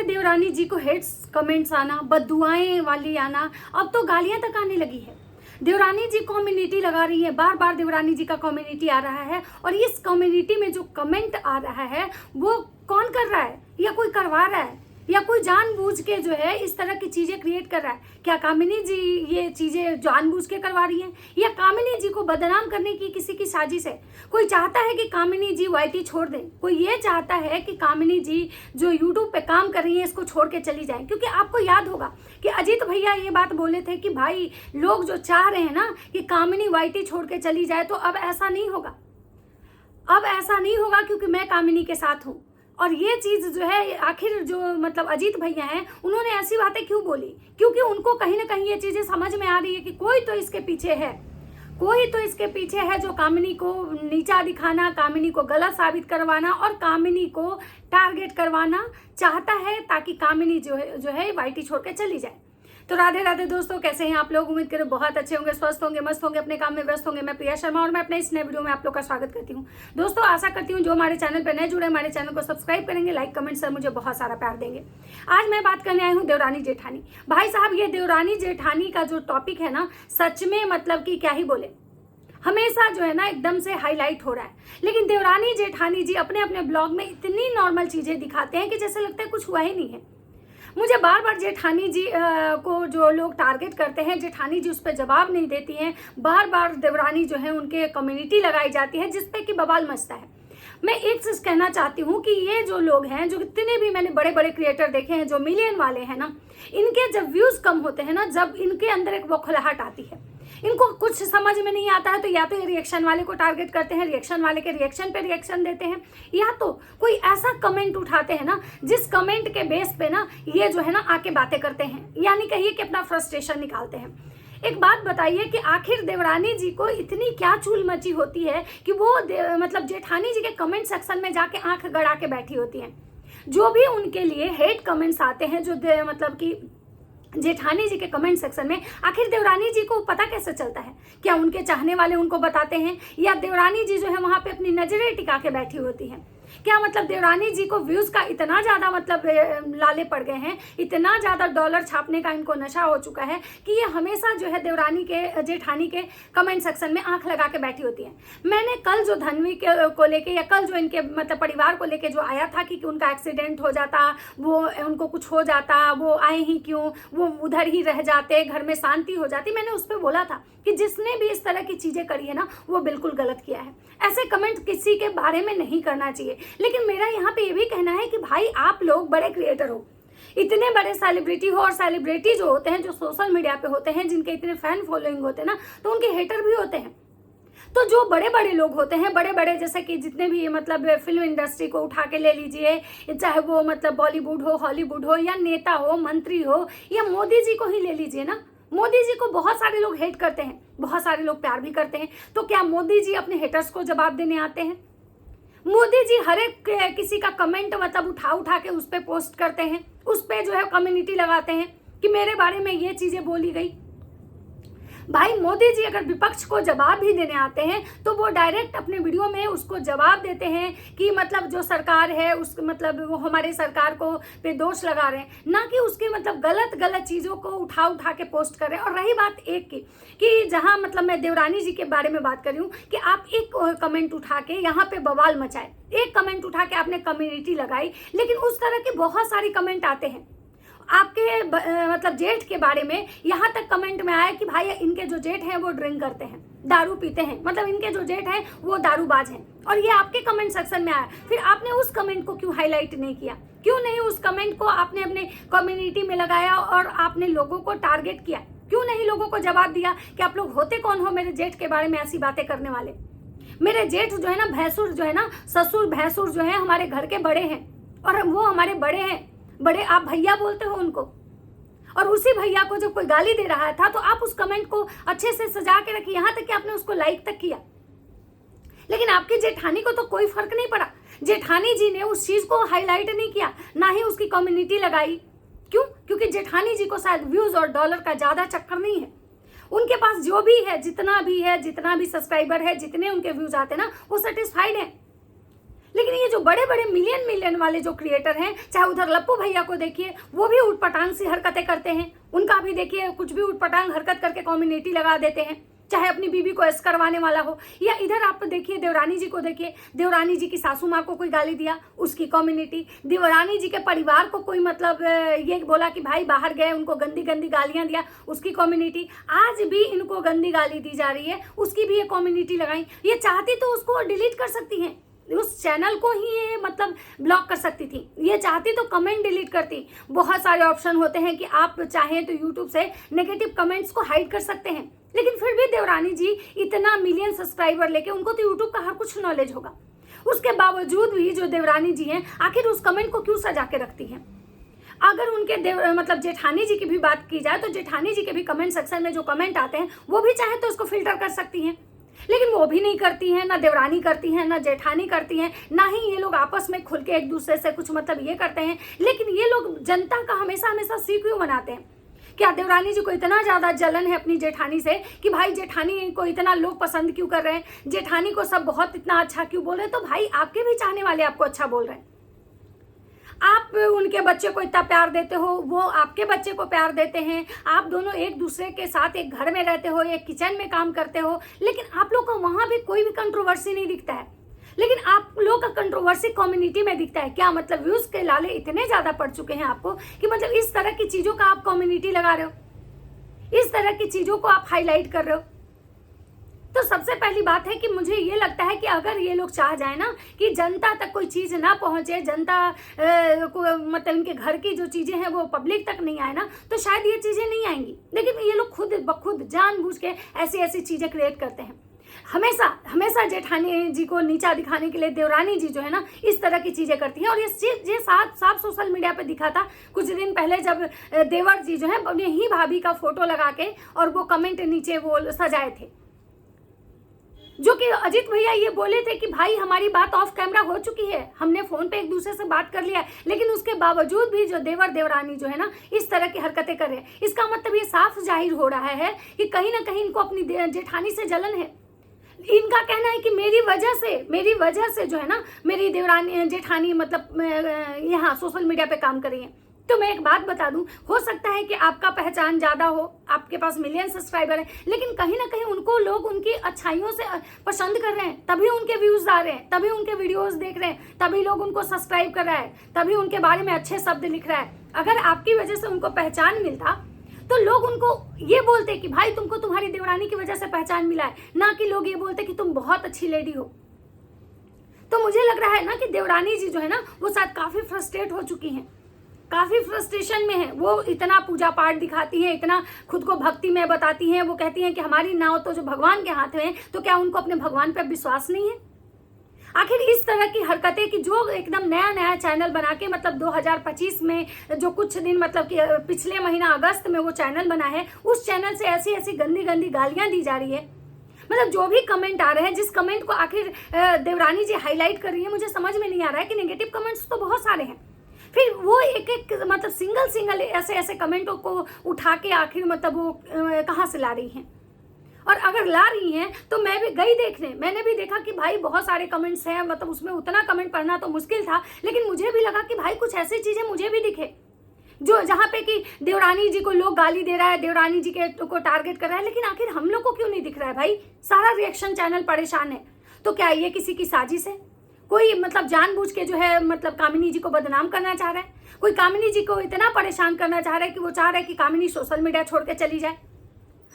देवरानी जी को hates comments आना, बददुआएं वाली आना, अब तो गालियां तक आने लगी है। देवरानी जी कम्युनिटी लगा रही है, बार बार देवरानी जी का कम्युनिटी आ रहा है, और इस कम्युनिटी में जो कमेंट आ रहा है वो कौन कर रहा है? या कोई करवा रहा है, या कोई जानबूझ के जो है इस तरह की चीजें क्रिएट कर रहा है? क्या कामिनी जी ये चीजें जानबूझ के करवा रही हैं, या कामिनी जी को बदनाम करने की किसी की साजिश है? कोई चाहता है कि कामिनी जी वाईटी छोड़ दें, कोई ये चाहता है कि कामिनी जी जो यूट्यूब पे काम कर रही है इसको छोड़ के चली जाएं। क्योंकि आपको याद होगा कि अजीत भैया ये बात बोले थे कि भाई लोग जो चाह रहे हैं ना कि कामिनी वाईटी छोड़ के चली जाए, तो अब ऐसा नहीं होगा, अब ऐसा नहीं होगा, क्योंकि मैं कामिनी के साथ हूँ। और ये चीज जो है आखिर जो मतलब अजीत भैया हैं उन्होंने ऐसी बातें क्यों बोली? क्योंकि उनको कहीं ना कहीं ये चीजें समझ में आ रही है कि कोई तो इसके पीछे है, कोई तो इसके पीछे है जो कामिनी को नीचा दिखाना, कामिनी को गलत साबित करवाना और कामिनी को टारगेट करवाना चाहता है, ताकि कामिनी जो है वाईटी छोड़ के चली जाए। तो राधे राधे दोस्तों, कैसे हैं आप लोग? उम्मीद करो बहुत अच्छे होंगे, स्वस्थ होंगे, मस्त होंगे, अपने काम में व्यस्त होंगे। मैं प्रिया शर्मा और मैं अपने इस नए वीडियो में आप लोग का स्वागत करती हूं। दोस्तों आशा करती हूं जो हमारे चैनल पर नए जुड़े हमारे चैनल को सब्सक्राइब करेंगे, लाइक कमेंट से मुझे बहुत सारा प्यार देंगे। आज मैं बात करने आई हूँ देवरानी जेठानी। भाई साहब, ये देवरानी जेठानी का जो टॉपिक है ना, सच में मतलब कि क्या ही बोले, हमेशा जो है ना एकदम से हाईलाइट हो रहा है। लेकिन देवरानी जेठानी जी अपने अपने ब्लॉग में इतनी नॉर्मल चीजें दिखाते हैं कि जैसे लगता है कुछ हुआ ही नहीं है। मुझे बार बार जेठानी जी को जो लोग टारगेट करते हैं, जेठानी जी उस पर जवाब नहीं देती हैं, बार बार देवरानी जो है उनके कम्युनिटी लगाई जाती है जिसपे कि बवाल मचता है। मैं एक चीज कहना चाहती हूँ कि ये जो लोग हैं, जो कितने भी मैंने बड़े बड़े क्रिएटर देखे हैं जो मिलियन वाले हैं ना, इनके जब व्यूज कम होते हैं ना, जब इनके अंदर एक बौखलाहट आती है, इनको कुछ समझ में नहीं आता है, तो या तो ये रिएक्शन वाले को टारगेट करते हैं, रिएक्शन वाले के रिएक्शन पे रिएक्शन देते हैं, या तो कोई ऐसा कमेंट उठाते हैं ना जिस कमेंट के बेस पे ना ये जो है ना आके बातें करते हैं, यानी कहिए कि अपना फ्रस्ट्रेशन निकालते हैं। एक बात बताइए कि आखिर देवरानी जी को इतनी क्या चूल मची होती है कि वो मतलब जेठानी जी के कमेंट सेक्शन में जाके आंख गड़ा के बैठी होती हैं। जो भी उनके लिए हेट कमेंट्स आते हैं, जो मतलब कि जेठानी जी के कमेंट सेक्शन में, आखिर देवरानी जी को पता कैसे चलता है? क्या उनके चाहने वाले उनको बताते हैं, या देवरानी जी जो है वहां पे अपनी नजरें टिका के बैठी होती हैं? क्या मतलब देवरानी जी को व्यूज का इतना ज्यादा मतलब लाले पड़ गए हैं, इतना ज्यादा डॉलर छापने का इनको नशा हो चुका है कि ये हमेशा जो है देवरानी के जेठानी के कमेंट सेक्शन में आंख लगा के बैठी होती है। मैंने कल जो धनवी को लेके, या कल जो इनके मतलब परिवार को लेके जो आया था कि उनका एक्सीडेंट हो जाता, वो उनको कुछ हो जाता, वो आए ही क्यों, वो उधर ही रह जाते, घर में शांति हो जाती, मैंने उस पर बोला था कि जिसने भी इस तरह की चीजें करी है ना वो बिल्कुल गलत किया है। ऐसे कमेंट किसी के बारे में नहीं करना चाहिए। लेकिन मेरा यहाँ पे ये भी कहना है कि भाई आप लोग बड़े क्रिएटर हो, इतने बड़े सेलिब्रिटी हो, और सेलिब्रिटी जो होते हैं, जो सोशल मीडिया पे होते हैं, जिनके इतने फैन फॉलोइंग होते हैं ना, तो उनके हेटर भी होते हैं। तो जो बड़े बड़े लोग होते हैं, बड़े बड़े जैसे कि जितने भी मतलब फिल्म इंडस्ट्री को उठा के ले लीजिए, चाहे वो मतलब बॉलीवुड हो, हॉलीवुड हो, या नेता हो, मंत्री हो, या मोदी जी को ही ले लीजिए ना, मोदी जी को बहुत सारे लोग हेट करते हैं, बहुत सारे लोग प्यार भी करते हैं। तो क्या मोदी जी अपने हेटर्स को जवाब देने आते हैं? मोदी जी हर एक किसी का कमेंट मतलब उठा उठा के उस पर पोस्ट करते हैं, उस पर जो है कम्युनिटी लगाते हैं कि मेरे बारे में ये चीजें बोली गई। भाई मोदी जी अगर विपक्ष को जवाब भी देने आते हैं तो वो डायरेक्ट अपने वीडियो में उसको जवाब देते हैं कि मतलब जो सरकार है उस मतलब वो हमारे सरकार को पे दोष लगा रहे हैं, ना कि उसके मतलब गलत गलत चीज़ों को उठा उठा के पोस्ट कर रहे हैं। और रही बात एक की कि जहां मतलब मैं देवरानी जी के बारे में बात कर रही हूँ कि आप एक कमेंट उठा के यहाँ पे बवाल मचाए, एक कमेंट उठा के आपने कम्युनिटी लगाई, लेकिन उस तरह के बहुत सारे कमेंट आते हैं आपके मतलब जेठ के बारे में। यहाँ तक कमेंट में आया कि भाई इनके जो जेठ हैं वो ड्रिंक करते हैं, दारू पीते हैं, मतलब इनके जो जेठ हैं वो दारूबाज हैं, और ये आपके कमेंट सेक्शन में आया। फिर आपने उस कमेंट को क्यों हाईलाइट नहीं किया? क्यों नहीं उस कमेंट को आपने अपने कम्युनिटी में लगाया और आपने लोगों को टारगेट किया? क्यों नहीं लोगों को जवाब दिया कि आप लोग होते कौन हो मेरे जेठ के बारे में ऐसी बातें करने वाले? मेरे जेठ जो है ना, भैंसुर जो है ना, ससुर भैंसुर जो है हमारे घर के बड़े हैं, और वो हमारे बड़े हैं, बड़े आप भैया बोलते हो उनको। और उसी भैया को जब कोई गाली दे रहा था तो आप उस कमेंट को अच्छे से सजा के रखिए, यहाँ तक कि आपने उसको लाइक तक किया। लेकिन आपकी जेठानी को तो कोई फर्क नहीं पड़ा, जेठानी जी ने उस चीज को हाईलाइट नहीं किया, ना ही उसकी कम्युनिटी लगाई। क्यों? क्योंकि जेठानी जी को शायद व्यूज और डॉलर का ज्यादा चक्कर नहीं है। उनके पास जो भी है, जितना भी सब्सक्राइबर है, जितने उनके व्यूज आते हैं ना, वो सेटिस्फाइड है। लेकिन ये जो बड़े बड़े मिलियन मिलियन वाले जो क्रिएटर हैं, चाहे उधर लप्पू भैया को देखिए, वो भी उटपटांग सी हरकतें करते हैं, उनका भी देखिए कुछ भी उटपटांग हरकत करके कम्युनिटी लगा देते हैं, चाहे अपनी बीबी को ऐश करवाने वाला हो। या इधर आप देखिए देवरानी जी को देखिए, देवरानी जी की सासू माँ को कोई गाली दिया, उसकी कम्युनिटी, देवरानी जी के परिवार को कोई मतलब ये बोला कि भाई बाहर गए, उनको गंदी गंदी गालियां दिया, उसकी कम्युनिटी, आज भी इनको गंदी गाली दी जा रही है, उसकी भी ये कम्युनिटी लगाई। ये चाहती तो उसको डिलीट कर सकती हैं, उस चैनल को ही ये मतलब ब्लॉक कर सकती थी, ये चाहती तो कमेंट डिलीट करती। बहुत सारे ऑप्शन होते हैं कि आप चाहें तो यूट्यूब से नेगेटिव कमेंट्स को हाइड कर सकते हैं, लेकिन फिर भी देवरानी जी इतना मिलियन सब्सक्राइबर लेके, उनको तो यूट्यूब का हर कुछ नॉलेज होगा, उसके बावजूद भी जो देवरानी जी हैं आखिर उस कमेंट को क्यों सजा के रखती हैं। अगर उनके मतलब जेठानी जी की भी बात की जाए तो जेठानी जी के भी कमेंट सेक्शन में जो कमेंट आते हैं वो भी चाहे तो उसको फिल्टर कर सकती हैं, लेकिन वो भी नहीं करती हैं, ना देवरानी करती हैं, ना जेठानी करती हैं, ना ही ये लोग आपस में खुल के एक दूसरे से कुछ मतलब ये करते हैं। लेकिन ये लोग जनता का हमेशा हमेशा सी क्यों बनाते हैं? क्या देवरानी जी को इतना ज़्यादा जलन है अपनी जेठानी से कि भाई जेठानी को इतना लोग पसंद क्यों कर रहे हैं, जेठानी को सब बहुत इतना अच्छा क्यों बोल रहे हैं? तो भाई आपके भी चाहने वाले आपको अच्छा बोल रहे हैं, आप उनके बच्चे को इतना प्यार देते हो, वो आपके बच्चे को प्यार देते हैं, आप दोनों एक दूसरे के साथ एक घर में रहते हो, एक किचन में काम करते हो, लेकिन आप लोग को वहाँ भी कोई भी कंट्रोवर्सी नहीं दिखता है। लेकिन आप लोग का कंट्रोवर्सी कम्युनिटी में दिखता है। क्या मतलब व्यूज के लाले इतने ज्यादा पड़ चुके हैं आपको कि मतलब इस तरह की चीजों का आप कम्युनिटी लगा रहे हो, इस तरह की चीजों को आप हाईलाइट कर रहे हो। तो सबसे पहली बात है कि मुझे ये लगता है कि अगर ये लोग चाह जाए ना कि जनता तक कोई चीज ना पहुंचे, जनता को मतलब इनके घर की जो चीजें हैं वो पब्लिक तक नहीं आए ना, तो शायद ये चीजें नहीं आएंगी। लेकिन ये लोग खुद ब खुद जानबूझ के ऐसी ऐसी चीजें क्रिएट करते हैं। हमेशा हमेशा जेठानी जी को नीचा दिखाने के लिए देवरानी जी जो है ना इस तरह की चीजें करती हैं। और ये साफ साफ सोशल मीडिया पे दिखा था कुछ दिन पहले, जब देवर जी जो है यही भाभी का फोटो लगा के और वो कमेंट नीचे वो सजाए थे, जो कि अजीत भैया ये बोले थे कि भाई हमारी बात ऑफ कैमरा हो चुकी है, हमने फोन पे एक दूसरे से बात कर लिया है, लेकिन उसके बावजूद भी जो देवर देवरानी जो है ना इस तरह की हरकतें कर रहे हैं। इसका मतलब ये साफ जाहिर हो रहा है कि कहीं ना कहीं इनको अपनी जेठानी से जलन है। इनका कहना है कि मेरी वजह से जो है ना मेरी देवरानी जेठानी मतलब यहाँ सोशल मीडिया पे काम कर रही है। तो मैं एक बात बता दूं, हो सकता है कि आपका पहचान ज़्यादा हो, आपके पास मिलियन सब्सक्राइबर है, लेकिन कहीं ना कहीं उनको लोग उनकी अच्छाइयों से पसंद कर रहे हैं, तभी उनके व्यूज आ रहे हैं, तभी उनके वीडियोस देख रहे हैं, तभी लोग उनको सब्सक्राइब कर रहा है, तभी उनके बारे में अच्छे शब्द लिख रहा है। अगर आपकी वजह से उनको पहचान मिलता तो लोग उनको ये बोलते कि भाई तुमको तुम्हारी देवरानी की वजह से पहचान मिला है, ना कि लोग ये बोलते कि तुम बहुत अच्छी लेडी हो। तो मुझे लग रहा है ना कि देवरानी जी जो है ना वो शायद काफी फ्रस्ट्रेट हो चुकी हैं, काफी फ्रस्ट्रेशन में है। वो इतना पूजा पाठ दिखाती है, इतना खुद को भक्ति में बताती हैं, वो कहती हैं कि हमारी नाव तो जो भगवान के हाथ में है, तो क्या उनको अपने भगवान पर विश्वास नहीं है? आखिर इस तरह की हरकतें कि जो एकदम नया नया चैनल बना के मतलब 2025 में जो कुछ दिन मतलब कि पिछले महीना अगस्त में वो चैनल बना है, उस चैनल से ऐसी ऐसी गंदी गंदी गालियां दी जा रही है। मतलब जो भी कमेंट आ रहे हैं, जिस कमेंट को आखिर देवरानी जी हाईलाइट कर रही है, मुझे समझ में नहीं आ रहा है कि नेगेटिव कमेंट्स तो बहुत सारे हैं, फिर वो एक एक मतलब सिंगल ऐसे ऐसे कमेंटों को उठा के आखिर मतलब वो कहाँ से ला रही हैं। और अगर ला रही हैं तो मैं भी गई देखने, मैंने भी देखा कि भाई बहुत सारे कमेंट्स हैं, मतलब उसमें उतना कमेंट पढ़ना तो मुश्किल था, लेकिन मुझे भी लगा कि भाई कुछ ऐसी चीजें मुझे भी दिखे जो जहाँ पे कि देवरानी जी को लोग गाली दे रहा है, देवरानी जी के को टारगेट कर रहा है, लेकिन आखिर हम लोग को क्यों नहीं दिख रहा है? भाई सारा रिएक्शन चैनल परेशान है। तो क्या ये किसी की साजिश है? कोई मतलब जानबूझ के जो है मतलब कामिनी जी को बदनाम करना चाह रहा है, कोई कामिनी जी को इतना परेशान करना चाह रहा है कि वो चाह रहा है कि कामिनी सोशल मीडिया छोड़ के चली जाए।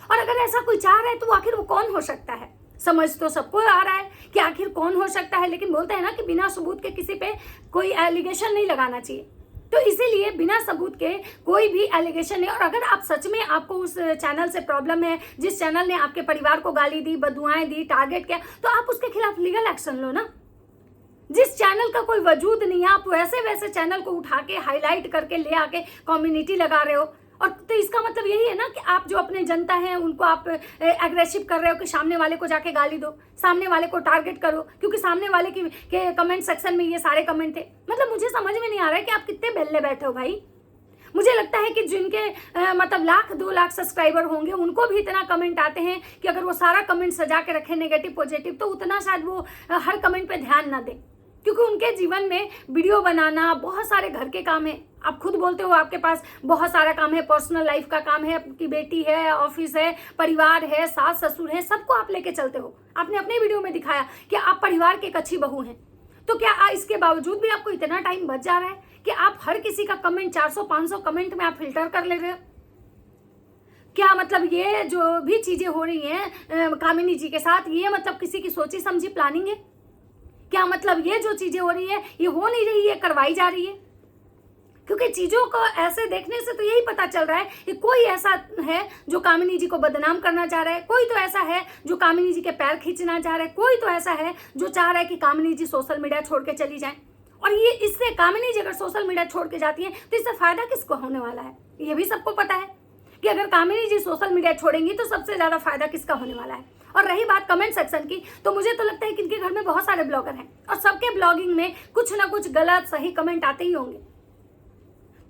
और अगर ऐसा कोई चाह रहा है तो आखिर वो कौन हो सकता है? समझ तो सबको आ रहा है कि आखिर कौन हो सकता है, लेकिन बोलते हैं ना कि बिना सबूत के किसी पे कोई एलिगेशन नहीं लगाना चाहिए। तो इसीलिए बिना सबूत के कोई भी एलिगेशन नहीं। और अगर आप सच में आपको उस चैनल से प्रॉब्लम है, जिस चैनल ने आपके परिवार को गाली दी, बददुआएं दी, टारगेट किया, तो आप उसके खिलाफ लीगल एक्शन लो ना। जिस चैनल का कोई वजूद नहीं है, आप वैसे वैसे चैनल को उठा के हाईलाइट करके ले आके कम्युनिटी लगा रहे हो। और तो इसका मतलब यही है ना कि आप जो अपने जनता हैं उनको आप एग्रेसिव कर रहे हो कि सामने वाले को जाके गाली दो, सामने वाले को टारगेट करो, क्योंकि सामने वाले के कमेंट सेक्शन में ये सारे कमेंट थे। मतलब मुझे समझ में नहीं आ रहा है कि आप कितने बेल्ले बैठे हो भाई। मुझे लगता है कि जिनके मतलब 1,00,000 2,00,000 सब्सक्राइबर होंगे उनको भी इतना कमेंट आते हैं कि अगर वो सारा कमेंट सजा के रखें नेगेटिव पॉजिटिव, तो उतना शायद वो हर कमेंट पे ध्यान ना दें। क्योंकि उनके जीवन में वीडियो बनाना, बहुत सारे घर के काम है। आप खुद बोलते हो आपके पास बहुत सारा काम है, पर्सनल लाइफ का काम है, आपकी बेटी है, ऑफिस है, परिवार है, सास ससुर है, सबको आप लेके चलते हो। आपने अपने वीडियो में दिखाया कि आप परिवार के एक अच्छी बहू हैं। तो क्या इसके बावजूद भी आपको इतना टाइम बच जा रहा है कि आप हर किसी का कमेंट 400-500 कमेंट में आप फिल्टर कर ले रहे हो? क्या मतलब ये जो भी चीजें हो रही हैं कामिनी जी के साथ, ये मतलब किसी की सोची समझी प्लानिंग है? क्या मतलब ये जो चीजें हो रही है ये हो नहीं रही है, करवाई जा रही है? क्योंकि चीजों को ऐसे देखने से तो यही पता चल रहा है कि कोई ऐसा है जो कामिनी जी को बदनाम करना चाह रहा है, कोई तो ऐसा है जो कामिनी जी के पैर खींचना चाह रहा है, कोई तो ऐसा है जो चाह रहा है कि कामिनी जी सोशल मीडिया छोड़ के चली जाए। और ये इससे कामिनी जी अगर सोशल मीडिया छोड़ के जाती है तो इससे फायदा किसको होने वाला है? ये भी सबको पता है कि अगर कामिनी जी सोशल मीडिया छोड़ेंगी तो सबसे ज्यादा फायदा किसका होने वाला है। और रही बात कमेंट सेक्शन की, तो मुझे तो लगता है कि इनके घर में बहुत सारे ब्लॉगर हैं और सबके ब्लॉगिंग में कुछ ना कुछ गलत सही कमेंट आते ही होंगे।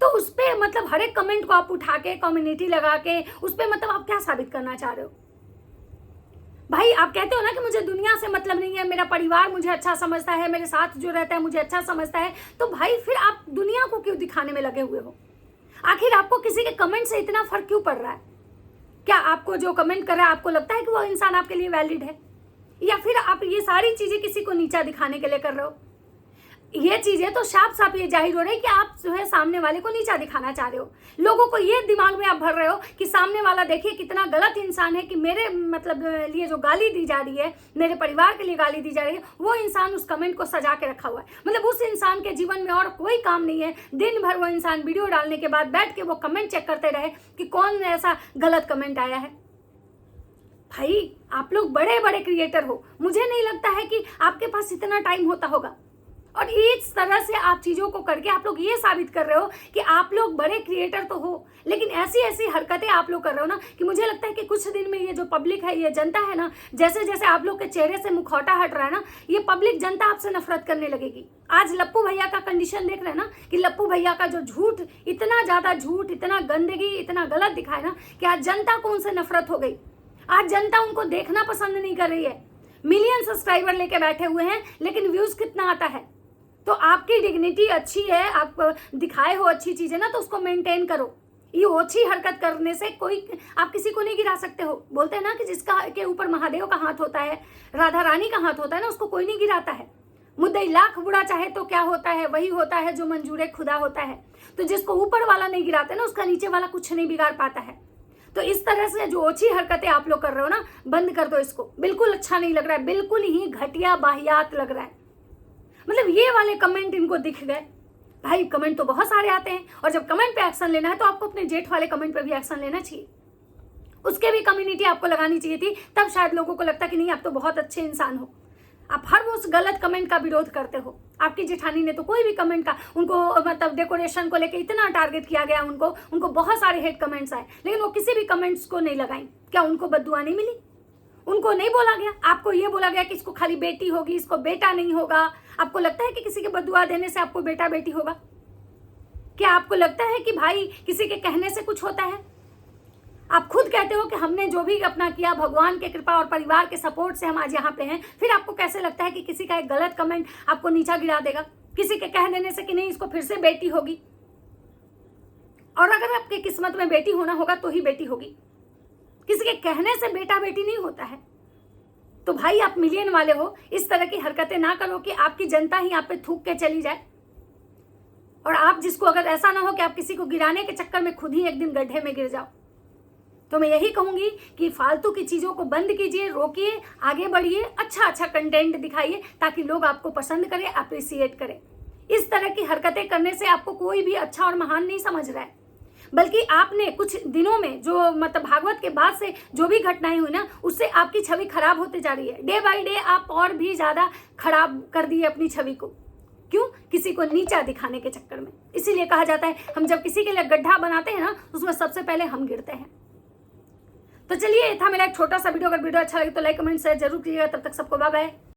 तो उस पर मतलब हर एक कमेंट को आप उठा के कम्युनिटी लगा के उस पर मतलब आप क्या साबित करना चाह रहे हो? भाई आप कहते हो ना कि मुझे दुनिया से मतलब नहीं है, मेरा परिवार मुझे अच्छा समझता है, मेरे साथ जो रहता है मुझे अच्छा समझता है, तो भाई फिर आप दुनिया को क्यों दिखाने में लगे हुए हो? आखिर आपको किसी के कमेंट से इतना फर्क क्यों पड़ रहा है? क्या आपको जो कमेंट कर रहा है आपको लगता है कि वो इंसान आपके लिए वैलिड है, या फिर आप ये सारी चीजें किसी को नीचा दिखाने के लिए कर रहे हो? ये चीजें तो साफ साफ ये जाहिर हो रही है कि आप जो है सामने वाले को नीचा दिखाना चाह रहे हो। लोगों को ये दिमाग में आप भर रहे हो कि सामने वाला देखिए कितना गलत इंसान है, कि मेरे मतलब लिए जो गाली दी जा रही है, मेरे परिवार के लिए गाली दी जा रही है, वो इंसान उस कमेंट को सजा के रखा हुआ है। मतलब उस इंसान के जीवन में और कोई काम नहीं है, दिन भर वो इंसान वीडियो डालने के बाद बैठ के वो कमेंट चेक करते रहे कि कौन ऐसा गलत कमेंट आया है। भाई आप लोग बड़े बड़े क्रिएटर हो, मुझे नहीं लगता है कि आपके पास इतना टाइम होता होगा। और इस तरह से आप चीजों को करके आप लोग ये साबित कर रहे हो कि आप लोग बड़े क्रिएटर तो हो, लेकिन ऐसी ऐसी हरकतें आप लोग कर रहे हो ना कि मुझे लगता है कि कुछ दिन में ये जो पब्लिक है, ये जनता है ना, जैसे जैसे आप लोग के चेहरे से मुखौटा हट रहा है ना, ये पब्लिक जनता आपसे नफरत करने लगेगी। आज लप्पू भैया का कंडीशन देख रहे हैं ना कि लप्पू भैया का जो झूठ, इतना ज्यादा झूठ, इतना गंदगी, इतना गलत दिखाए ना कि आज जनता को उनसे नफरत हो गई। आज जनता उनको देखना पसंद नहीं कर रही है। मिलियन सब्सक्राइबर लेके बैठे हुए हैं, लेकिन व्यूज कितना आता है? तो आपकी डिग्निटी अच्छी है, आप दिखाए हो अच्छी चीजें ना, तो उसको मेंटेन करो। ये ओछी हरकत करने से कोई आप किसी को नहीं गिरा सकते हो। बोलते हैं ना कि जिसका के ऊपर महादेव का हाथ होता है, राधा रानी का हाथ होता है ना, उसको कोई नहीं गिराता है। मुद्दई लाख बुरा चाहे तो क्या होता है, वही होता है जो मंजूरे खुदा होता है। तो जिसको ऊपर वाला नहीं गिराते ना, उसका नीचे वाला कुछ नहीं बिगाड़ पाता है। तो इस तरह से जो ओछी हरकतें आप लोग कर रहे हो ना, बंद कर दो इसको। बिल्कुल अच्छा नहीं लग रहा है, बिल्कुल ही घटिया बाहियात लग रहा है। मतलब ये वाले कमेंट इनको दिख गए। भाई कमेंट तो बहुत सारे आते हैं, और जब कमेंट पे एक्शन लेना है तो आपको अपने जेठ वाले कमेंट पे भी एक्शन लेना चाहिए। उसके भी कम्युनिटी आपको लगानी चाहिए थी, तब शायद लोगों को लगता कि नहीं आप तो बहुत अच्छे इंसान हो। आप हर उस गलत कमेंट का विरोध करते हो। आपकी जेठानी ने तो कोई भी कमेंट का, उनको मतलब डेकोरेशन को लेकर इतना टारगेट किया गया, उनको बहुत सारे हेट कमेंट्स आए, लेकिन वो किसी भी कमेंट्स को नहीं लगाई। क्या उनको बद्दुआ नहीं मिली? उनको नहीं बोला गया? आपको ये बोला गया कि इसको खाली बेटी होगी, इसको बेटा नहीं होगा। आपको लगता है कि किसी के बद्दुआ देने से आपको बेटा बेटी होगा? क्या आपको लगता है कि भाई किसी के कहने से कुछ होता है? आप खुद कहते हो कि हमने जो भी अपना किया भगवान के कृपा और परिवार के सपोर्ट से हम आज यहाँ पे हैं, फिर आपको कैसे लगता है कि किसी का एक गलत कमेंट आपको नीचा गिरा देगा, किसी के कह देने से कि नहीं इसको फिर से बेटी होगी? और अगर आपके किस्मत में बेटी होना होगा तो ही बेटी होगी, किसी के कहने से बेटा बेटी नहीं होता है। तो भाई आप मिलियन वाले हो, इस तरह की हरकतें ना करो कि आपकी जनता ही आप पे थूक के चली जाए। और आप जिसको अगर ऐसा ना हो कि आप किसी को गिराने के चक्कर में खुद ही एक दिन गड्ढे में गिर जाओ। तो मैं यही कहूंगी कि फालतू की चीजों को बंद कीजिए, रोकिए, आगे बढ़िए, अच्छा अच्छा कंटेंट दिखाइए ताकि लोग आपको पसंद करें, अप्रिसिएट करें। इस तरह की हरकतें करने से आपको कोई भी अच्छा और महान नहीं समझ रहा है, बल्कि आपने कुछ दिनों में जो मतलब भागवत के बाद से जो भी घटनाएं हुई ना, उससे आपकी छवि खराब होते जा रही है। डे बाय डे आप और भी ज्यादा खराब कर दिए अपनी छवि को। क्यों? किसी को नीचा दिखाने के चक्कर में। इसीलिए कहा जाता है हम जब किसी के लिए गड्ढा बनाते हैं ना, उसमें सबसे पहले हम गिरते हैं। तो चलिए, ये था मेरा एक छोटा सा वीडियो। अगर वीडियो अच्छा लगे तो लाइक कमेंट शेयर जरूर कीजिएगा। तब तक सबको बाय बाय।